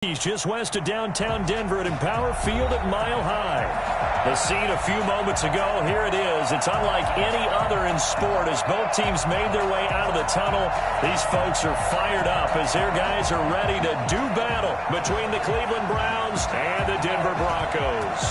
He's just west of downtown Denver at Empower Field at Mile High. The scene a few moments ago, here it is. It's unlike any other in sport as both teams made their way out of the tunnel. These folks are fired up as their guys are ready to do battle between the Cleveland Browns and the Denver Broncos.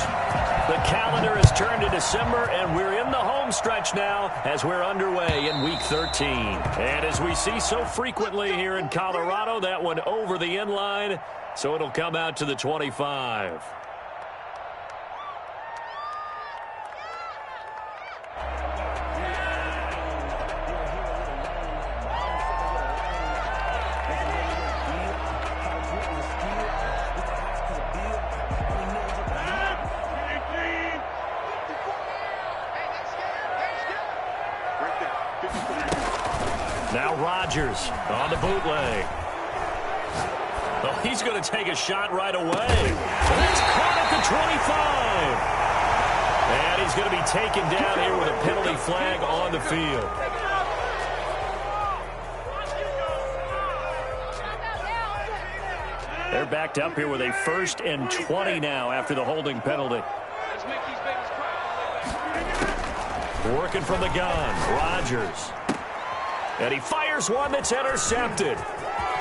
The calendar has turned to December, and we're in the home stretch now as we're underway in Week 13. And as we see so frequently here in Colorado, that one over the end line. So it'll come out to the 25. Now Rodgers on the bootleg. Oh, he's going to take a shot right away. That's caught at the 25. And he's going to be taken down here with a penalty flag on the field. They're backed up here with a 1st and 20 now after the holding penalty. Working from the gun, Rodgers. And he fires one that's intercepted.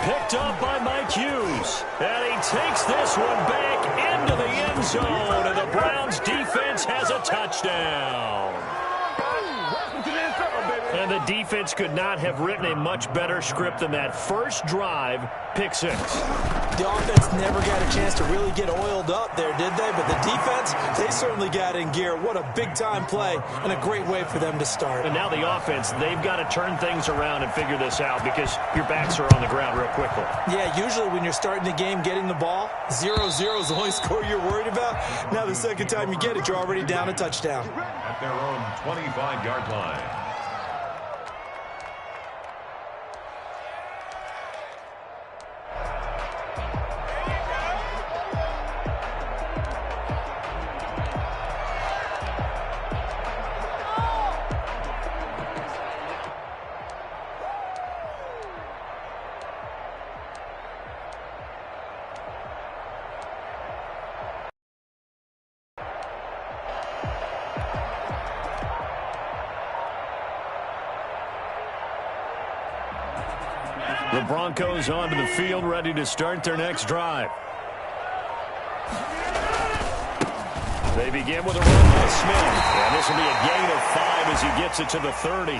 Picked up by Mike Hughes. And he takes this one back into the end zone. And the Browns defense has a touchdown. And the defense could not have written a much better script than that. First drive, pick 6. The offense never got a chance to really get oiled up there, did they? But the defense, they certainly got in gear. What a big-time play and a great way for them to start. And now the offense, they've got to turn things around and figure this out because your backs are on the ground real quickly. Yeah, usually when you're starting the game getting the ball, 0-0 is the only score you're worried about. Now the second time you get it, you're already down a touchdown. At their own 25-yard line. The Broncos onto the field, ready to start their next drive. They begin with a run by Smith. And this will be a gain of 5 as he gets it to the 30.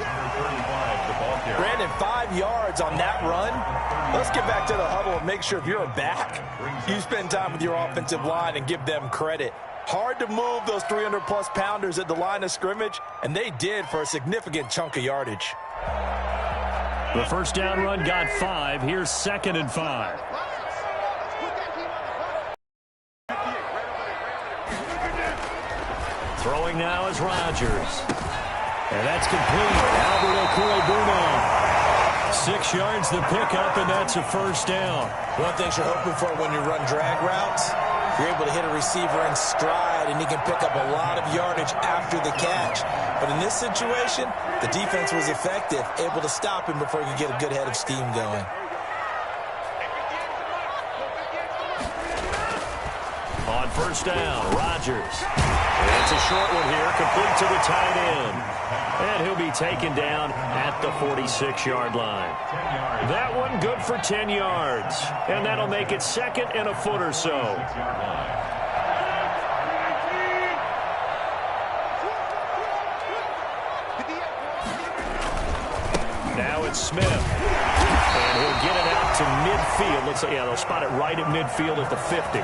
Brandon, 5 yards on that run. Let's get back to the huddle and make sure if you're back, you spend time with your offensive line and give them credit. Hard to move those 300-plus pounders at the line of scrimmage, and they did for a significant chunk of yardage. The first down run got 5. Here's 2nd and 5. Throwing now is Rodgers. And that's complete. Albert Okwuegbunam. 6 yards the pickup, and that's a first down. One thing you're hoping for when you run drag routes, you're able to hit a receiver in stride, and he can pick up a lot of yardage after the catch. But in this situation, the defense was effective, able to stop him before he could get a good head of steam going. On first down, Rodgers. It's a short one here, complete to the tight end. And he'll be taken down at the 46-yard line. That one good for 10 yards. And that'll make it 2nd and a foot or so. Now it's Smith. And he'll get it out to midfield. Looks like, yeah, they'll spot it right at midfield at the 50.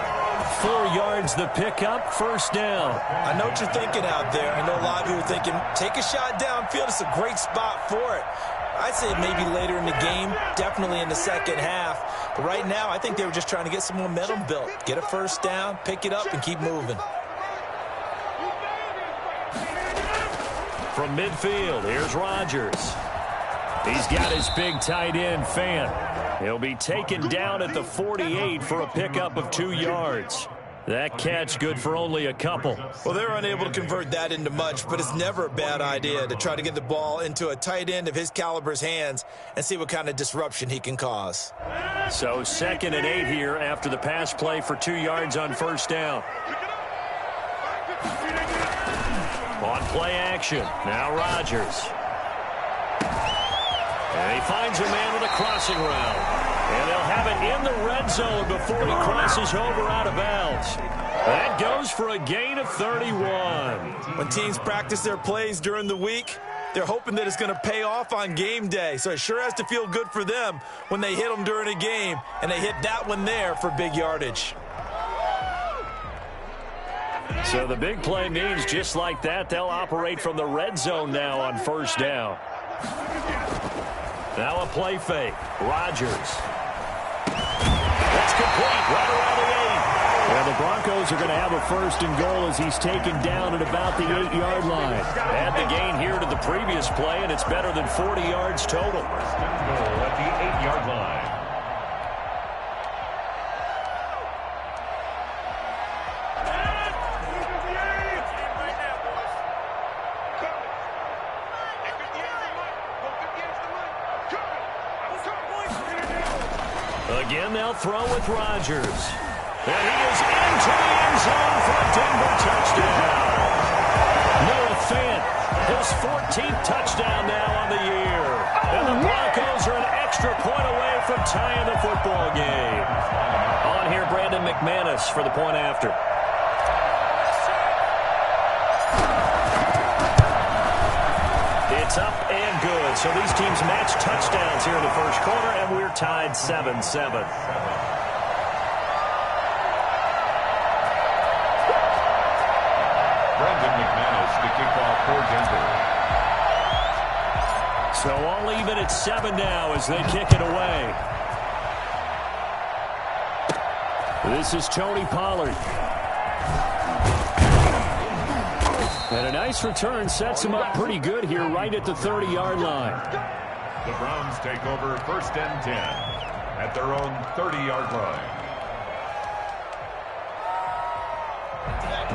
4 yards the pickup, first down. I know what you're thinking out there. I know a lot of you are thinking, take a shot downfield. It's a great spot for it. I'd say maybe later in the game, definitely in the second half. But right now, I think they were just trying to get some momentum built. Get a first down, pick it up, and keep moving. From midfield, here's Rodgers. He's got his big tight end, Fant. He'll be taken down at the 48 for a pickup of 2 yards. That catch good for only a couple. Well, they're unable to convert that into much, but it's never a bad idea to try to get the ball into a tight end of his caliber's hands and see what kind of disruption he can cause. So 2nd and 8 here after the pass play for 2 yards on first down. On play action, now Rodgers. And he finds a man on a crossing route. And they'll have it in the red zone before he crosses over out of bounds. That goes for a gain of 31. When teams practice their plays during the week, they're hoping that it's going to pay off on game day. So it sure has to feel good for them when they hit them during a game, and they hit that one there for big yardage. So the big play means just like that, they'll operate from the red zone now on first down. Now a play fake. Rodgers. That's complete right around the 8. And the Broncos are going to have a 1st and goal as he's taken down at about the 8-yard line. Add the gain here to the previous play, and it's better than 40 yards total. 1st and goal at the 8-yard line. Again, they'll throw with Rodgers. And he is into the end zone for a Denver touchdown. Noah Fant, his 14th touchdown now on the year. And the Broncos are an extra point away from tying the football game. On here, Brandon McManus for the point after. It's up and good. So these teams match touchdowns here in the first quarter, and we're tied 7-7. Brandon McManus, the kickoff for Denver. So all even at 7 now as they kick it away. This is Tony Pollard. And a nice return sets him up pretty good here right at the 30-yard line. The Browns take over 1st and 10 at their own 30-yard line.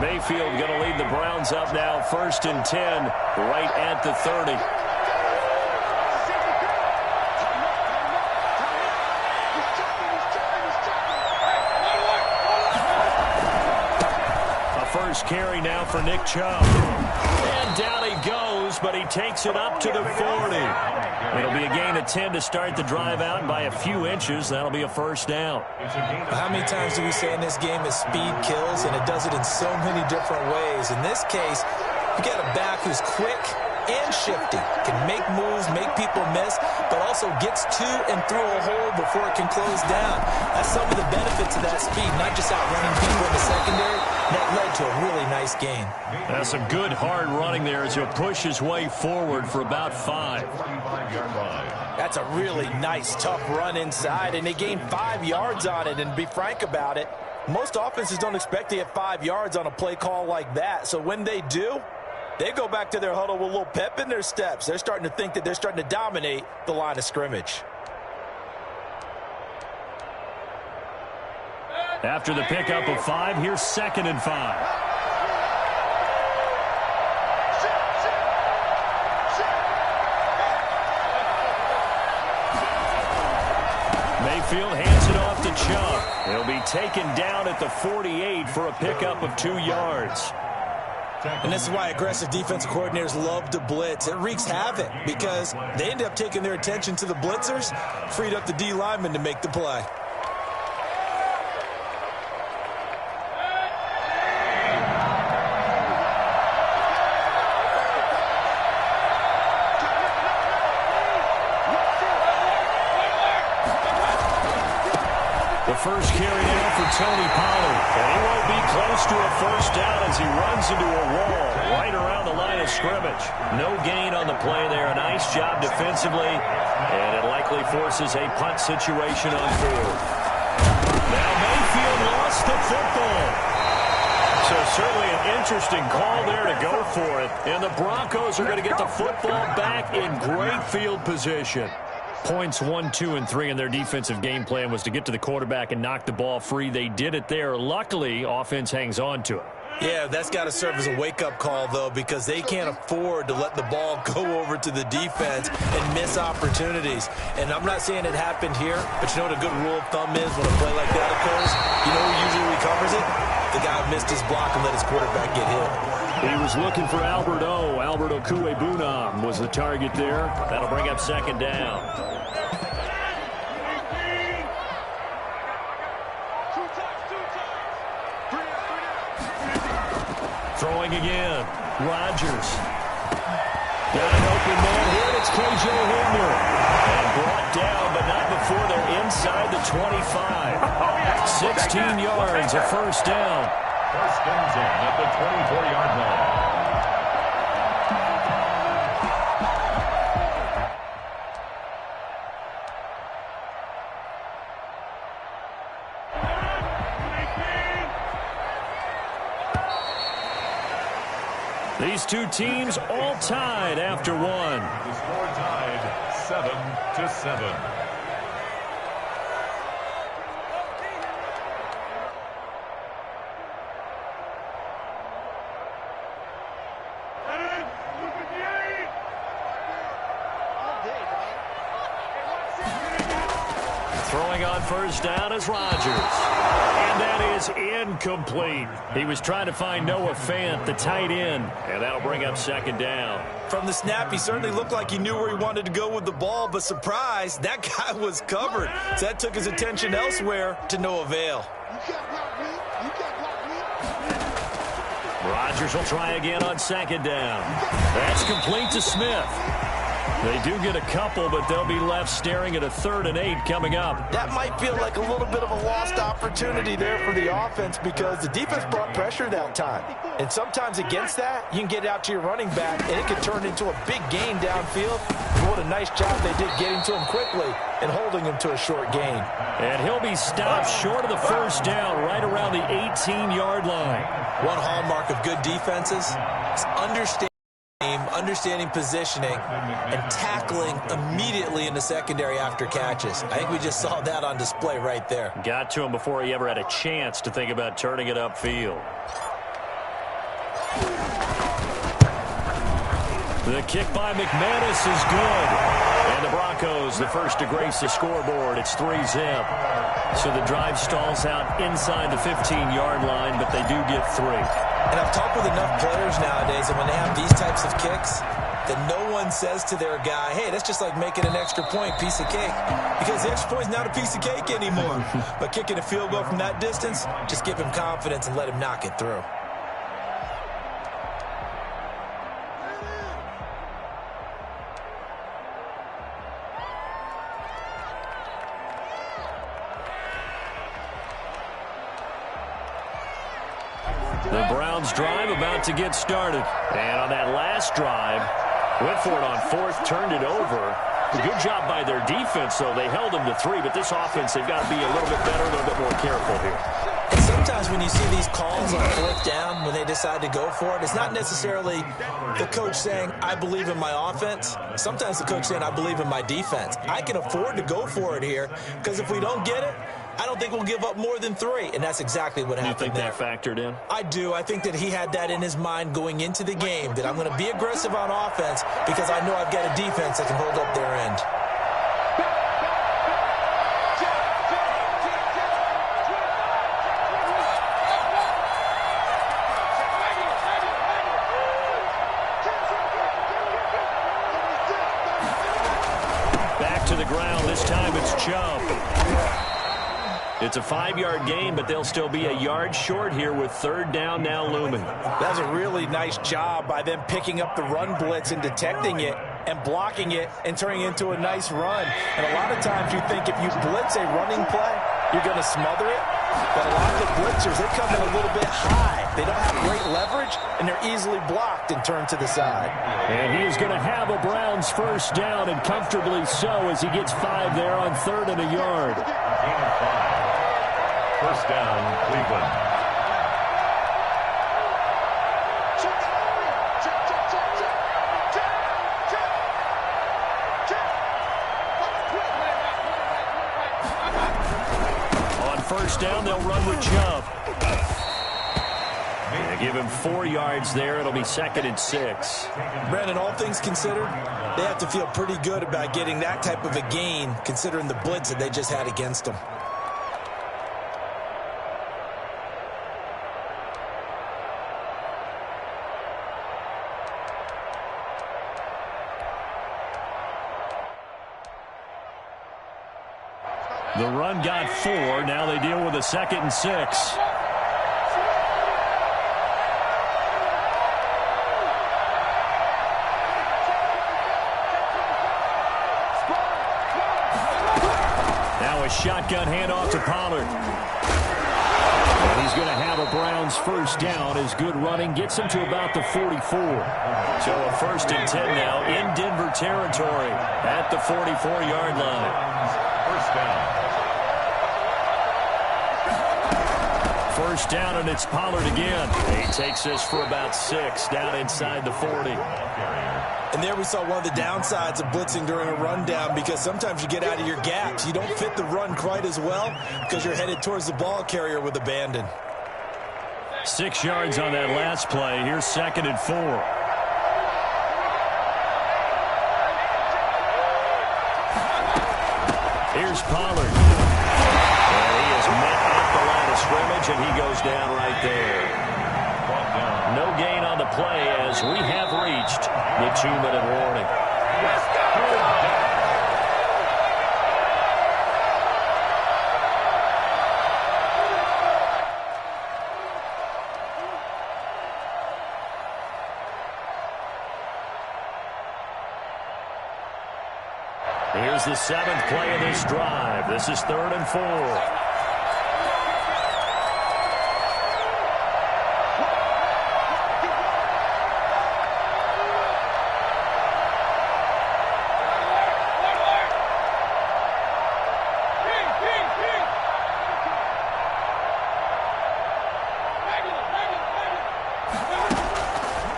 Mayfield going to lead the Browns up now 1st and 10 right at the 30. First carry now for Nick Chubb. And down he goes, but he takes it up to the 40. It'll be a gain of 10 to start the drive out, and by a few inches, that'll be a 1st down. How many times do we say in this game that speed kills, and it does it in so many different ways? In this case, you got a back who's quick and shifty, can make moves, make people miss, but also gets to and through a hole before it can close down. That's some of the benefits of that speed, not just outrunning people in the secondary. That led to a really nice gain. That's some good hard running there as he'll push his way forward for about 5. That's a really nice, tough run inside, and they gained 5 yards on it. And to be frank about it, most offenses don't expect to get 5 yards on a play call like that. So when they do, they go back to their huddle with a little pep in their steps. They're starting to think that they're starting to dominate the line of scrimmage. After the pickup of 5, here's 2nd and 5. Mayfield hands it off to Chubb. He'll be taken down at the 48 for a pickup of 2 yards. And this is why aggressive defensive coordinators love to blitz. It wreaks havoc because they end up taking their attention to the blitzers, freed up the D lineman to make the play. First carry now for Tony Pollard. And he won't be close to a 1st down as he runs into a wall right around the line of scrimmage. No gain on the play there. A nice job defensively. And it likely forces a punt situation on 4th. Now Mayfield lost the football. So certainly an interesting call there to go for it. And the Broncos are going to get the football back in great field position. Points 1, 2, and 3 in their defensive game plan was to get to the quarterback and knock the ball free. They did it there. Luckily, offense hangs on to it. Yeah, that's got to serve as a wake-up call, though, because they can't afford to let the ball go over to the defense and miss opportunities. And I'm not saying it happened here, but you know what a good rule of thumb is when a play like that occurs? You know who usually recovers it? The guy who missed his block and let his quarterback get hit. He was looking for Albert O. Albert Okuebunam was the target there. That'll bring up second down. Throwing again. Rodgers. Got an open man here. It's K.J. Hamler. And brought down, but not before they're inside the 25. 16 yards, a first down. First and 10 at the 24-yard line. These two teams all tied after one. The score tied 7-7. Throwing on first down is Rodgers. And that is incomplete. He was trying to find Noah Fant, the tight end. And that'll bring up second down. From the snap, he certainly looked like he knew where he wanted to go with the ball, but surprise, that guy was covered. So that took his attention elsewhere to no avail. Rodgers will try again on second down. That's complete to Smith. They do get a couple, but they'll be left staring at a 3rd and 8 coming up. That might feel like a little bit of a lost opportunity there for the offense because the defense brought pressure that time. And sometimes against that, you can get out to your running back, and it can turn into a big gain downfield. What a nice job they did getting to him quickly and holding him to a short gain. And he'll be stopped short of the first down right around the 18-yard line. One hallmark of good defenses is understanding positioning and tackling immediately in the secondary after catches. I think we just saw that on display right there. Got to him before he ever had a chance to think about turning it upfield. The kick by McManus is good. And the Broncos, the first to grace the scoreboard. It's 3-zip. So the drive stalls out inside the 15-yard line, but they do get 3. And I've talked with enough players nowadays that when they have these types of kicks, that no one says to their guy, hey, that's just like making an extra point, piece of cake. Because the extra point is not a piece of cake anymore. But kicking a field goal from that distance, just give him confidence and let him knock it through. The Browns drive about to get started. And on that last drive, went for it on 4th, turned it over. A good job by their defense, though. They held them to 3, but this offense, they've got to be a little bit better, a little bit more careful here. And sometimes when you see these calls on 4th down, when they decide to go for it, it's not necessarily the coach saying, I believe in my offense. Sometimes the coach saying, I believe in my defense. I can afford to go for it here, because if we don't get it, I don't think we'll give up more than 3, and that's exactly what happened there. You think that factored in? I do. I think that he had that in his mind going into the game, that I'm going to be aggressive on offense because I know I've got a defense that can hold up their end. Back to the ground. This time it's Chubb. It's a 5-yard gain, but they'll still be a yard short here with 3rd down now looming. That was a really nice job by them picking up the run blitz and detecting it and blocking it and turning it into a nice run. And a lot of times you think if you blitz a running play, you're going to smother it. But a lot of the blitzers, they come in a little bit high. They don't have great leverage, and they're easily blocked and turned to the side. And he is going to have a Browns first down, and comfortably so as he gets 5 there on 3rd and a yard. First down, Cleveland. first down. They'll run with Chubb. They give him 4 yards there. It'll be 2nd and 6. Brandon, all things considered, they have to feel pretty good about getting that type of a gain, considering the blitz that they just had against them. The run got 4. Now they deal with a 2nd and 6. Now a shotgun handoff to Pollard. And he's going to have a Browns first down as good running gets him to about the 44. So a 1st and 10 now in Denver territory at the 44-yard line. First down. First down, and it's Pollard again. He takes this for about 6 down inside the 40. And there we saw one of the downsides of blitzing during a rundown, because sometimes you get out of your gaps. You don't fit the run quite as well because you're headed towards the ball carrier with abandon. 6 yards on that last play. Here's 2nd and 4. Here's Pollard. And he is met at the line of scrimmage, and he goes down right there. No gain on the play as we have reached the 2-minute warning. Here's the 7th play of this drive. This is 3rd and 4.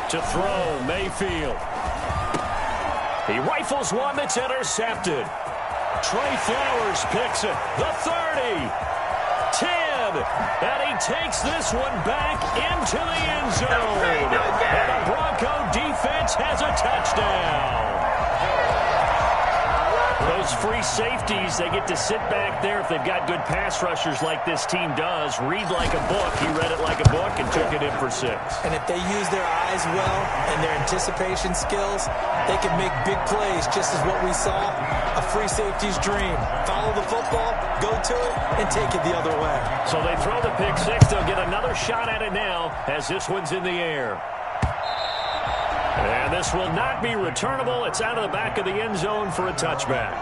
To throw, Mayfield. He rifles one that's intercepted. Trey Flowers picks it. The 30. 10. And he takes this one back into the end zone. And the Bronco defense has a touchdown. Those free safeties, they get to sit back there if they've got good pass rushers like this team does. Read like a book. He read it like a book and took it in for 6. And if they use their eyes well and their anticipation skills, they can make big plays, just as what we saw, a free safety's dream. Follow the football, go to it, and take it the other way. So they throw the pick 6. They'll get another shot at it now as this one's in the air. And this will not be returnable. It's out of the back of the end zone for a touchback.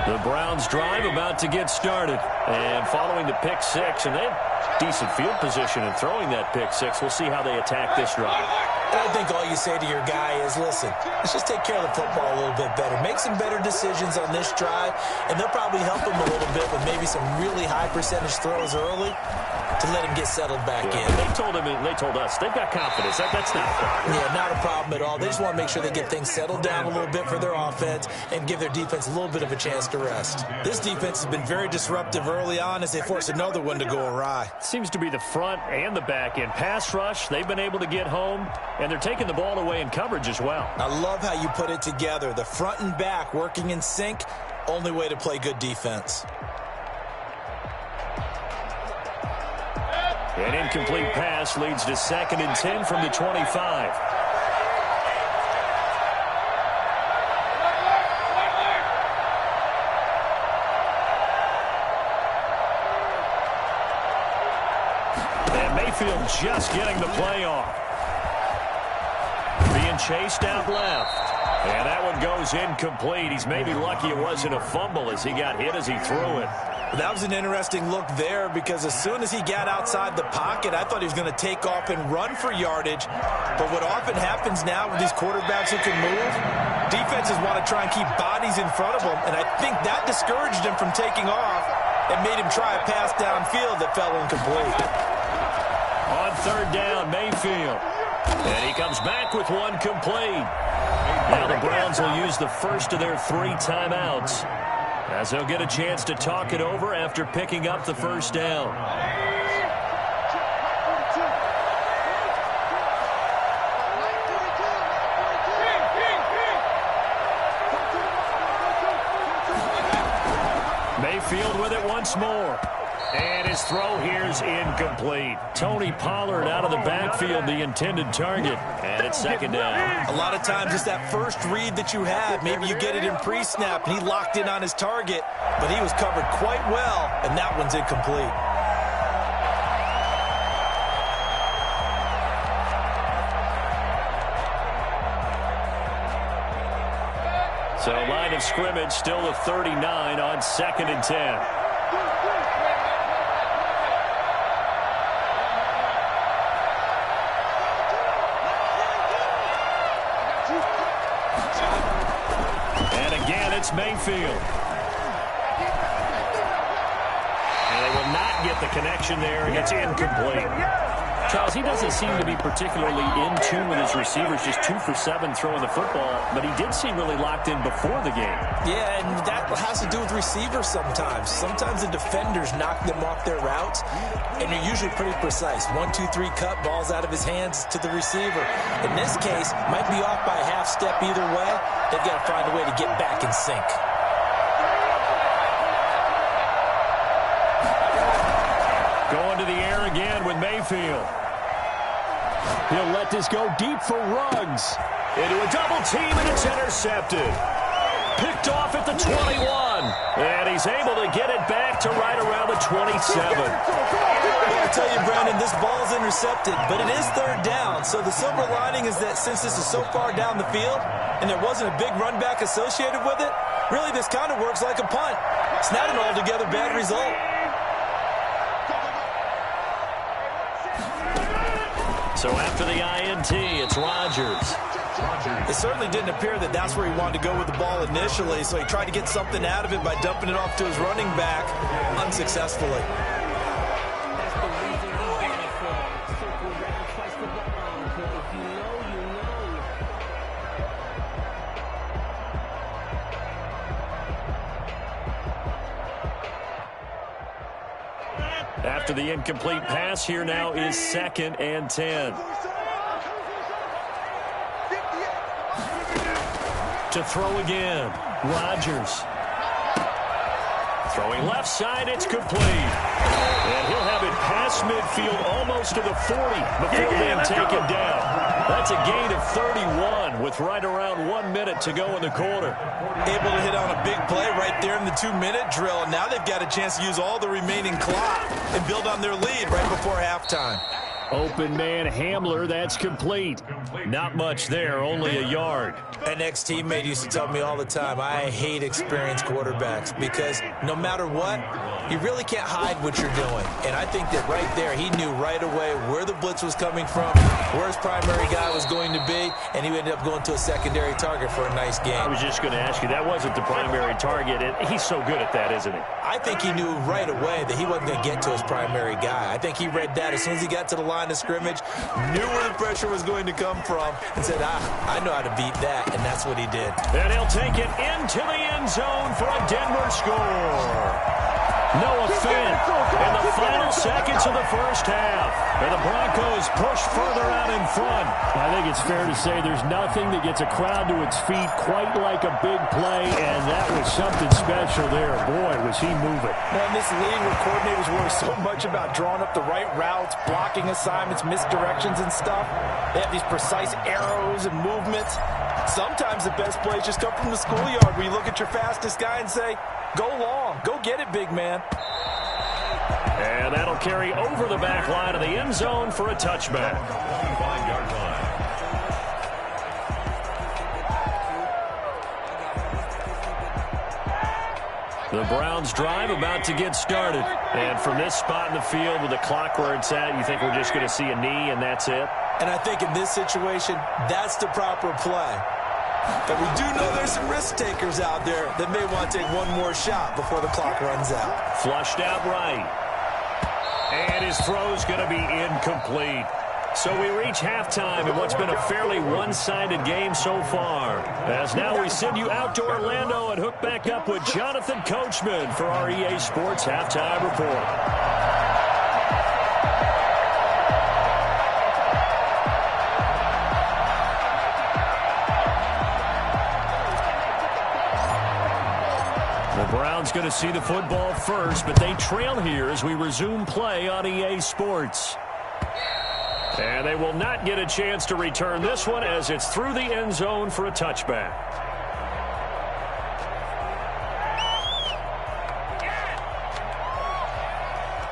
The Browns drive about to get started. And following the pick 6, and they have decent field position in throwing that pick 6. We'll see how they attack this drive. I think all you say to your guy is, listen, let's just take care of the football a little bit better. Make some better decisions on this drive, and they'll probably help him a little bit with maybe some really high percentage throws early to let him get settled back in. They told him, and they told us, they've got confidence. That's not a problem. Yeah, not a problem at all. They just want to make sure they get things settled down a little bit for their offense and give their defense a little bit of a chance to rest. This defense has been very disruptive early on as they force another one to go awry. Seems to be the front and the back end. Pass rush, they've been able to get home, and they're taking the ball away in coverage as well. I love how you put it together. The front and back working in sync, only way to play good defense. An incomplete pass leads to 2nd and 10 from the 25. And Mayfield just getting the play off. Being chased out left. And that one goes incomplete. He's maybe lucky it wasn't a fumble as he got hit as he threw it. That was an interesting look there, because as soon as he got outside the pocket, I thought he was going to take off and run for yardage. But what often happens now with these quarterbacks who can move, defenses want to try and keep bodies in front of them, and I think that discouraged him from taking off and made him try a pass downfield that fell incomplete. On 3rd down, Mayfield. And he comes back with one complete. Now the Browns will use the first of their 3 timeouts. As he'll get a chance to talk it over after picking up the first down. Mayfield with it once more. And his throw here is incomplete. Tony Pollard out of the backfield, the intended target. And it's second down. A lot of times it's that first read that you have. Maybe you get it in pre-snap, and he locked in on his target. But he was covered quite well, and that one's incomplete. So line of scrimmage still the 39 on 2nd and 10. It's Mayfield. And they will not get the connection there, and it's incomplete. Charles, he doesn't seem to be particularly in tune with his receivers, just 2 for 7 throwing the football, but he did seem really locked in before the game. Yeah, and that has to do with receivers sometimes. Sometimes the defenders knock them off their routes, and they're usually pretty precise. 1, 2, 3 cut, balls out of his hands to the receiver. In this case, might be off by a half step either way. They've got to find a way to get back in sync. Going to the air again with Mayfield. He'll let this go deep for Ruggs. Into a double team, and it's intercepted. Picked off at the 21. And he's able to get it back to right around the 27. Well, I tell you, Brandon, this ball's intercepted, but it is third down. So the silver lining is that since this is so far down the field and there wasn't a big run back associated with it, really this kind of works like a punt. It's not an altogether bad result. So after the INT, it's Rodgers. It certainly didn't appear that that's where he wanted to go with the ball initially, so he tried to get something out of it by dumping it off to his running back unsuccessfully. After the incomplete pass, here now is 2nd and 10. To throw again, Rodgers. Throwing left side, it's complete. And he'll have it past midfield almost to the 40 before being taken down. That's a gain of 31 with right around 1 minute to go in the quarter. Able to hit on a big play right there in the 2-minute drill. And now they've got a chance to use all the remaining clock and build on their lead right before halftime. Open man Hamler, that's complete. Not much there, only a yard. An ex-teammate used to tell me all the time, I hate experienced quarterbacks because no matter what, you really can't hide what you're doing. And I think that right there, he knew right away where the blitz was coming from, where his primary guy was going to be, and he ended up going to a secondary target for a nice game. I was just going to ask you, that wasn't the primary target, and he's so good at that, isn't he? I think he knew right away that he wasn't going to get to his primary guy. I think he read that as soon as he got to the line of scrimmage, knew where the pressure was going to come from, and said, I know how to beat that, and that's what he did. And he'll take it into the end zone for a Denver score. Noah Fant in the final seconds of the first half. And the Broncos push further out in front. I think it's fair to say there's nothing that gets a crowd to its feet quite like a big play, and that was something special there. Boy, was he moving. Well, in this league where coordinators worry so much about drawing up the right routes, blocking assignments, misdirections and stuff, they have these precise arrows and movements. Sometimes the best plays just come from the schoolyard where you look at your fastest guy and say, go long, go get it, big man. And that'll carry over the back line of the end zone for a touchback. 5-yard line. The Browns drive about to get started. And from this spot in the field with the clock where it's at, you think we're just going to see a knee and that's it? And I think in this situation, that's the proper play. But we do know there's some risk takers out there that may want to take one more shot before the clock runs out. Flushed out right. And his throw's going to be incomplete. So we reach halftime in what's been a fairly one-sided game so far. As now we send you out to Orlando and hook back up with Jonathan Coachman for our EA Sports Halftime Report. The Browns going to see the football first, but they trail here as we resume play on EA Sports. And they will not get a chance to return this one as it's through the end zone for a touchback.